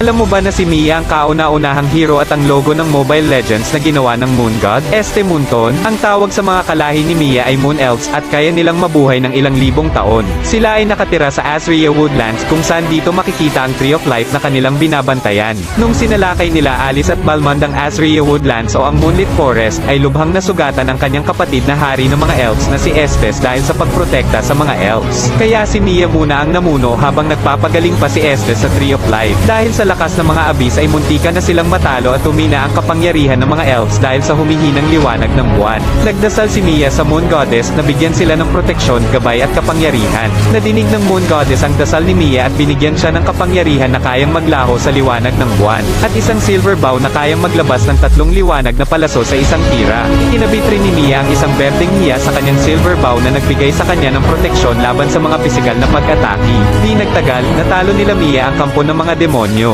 Alam mo ba na si Mia ang kauna-unahang hero at ang logo ng Mobile Legends na ginawa ng Moon God? Munton, ang tawag sa mga kalahi ni Mia ay Moon Elves at kaya nilang mabuhay ng ilang libong taon. Sila ay nakatira sa Azria Woodlands kung saan dito makikita ang Tree of Life na kanilang binabantayan. Nung sinalakay nila Alice at Balmond ang Azria Woodlands o ang Moonlit Forest, ay lubhang nasugatan ang kanyang kapatid na hari ng mga elves na si Estes dahil sa pagprotekta sa mga elves. Kaya si Mia muna ang namuno habang nagpapagaling pa si Estes sa Tree of Life. Dahil sa lakas ng mga abyss ay muntika na silang matalo at tumina ang kapangyarihan ng mga elves dahil sa humihinang liwanag ng buwan. Nagdasal si Mia sa Moon Goddess na bigyan sila ng proteksyon, gabay at kapangyarihan. Nadinig ng Moon Goddess ang dasal ni Mia at binigyan siya ng kapangyarihan na kayang maglaho sa liwanag ng buwan, at isang silver bow na kayang maglabas ng 3 liwanag na palaso sa isang tira. Ikinabit rin ni Mia ang isang berdeng hiya sa kanyang silver bow na nagbigay sa kanya ng proteksyon laban sa mga pisikal na pag-atake. Di nagtagal, natalo nila Mia ang kampo ng mga demonyo.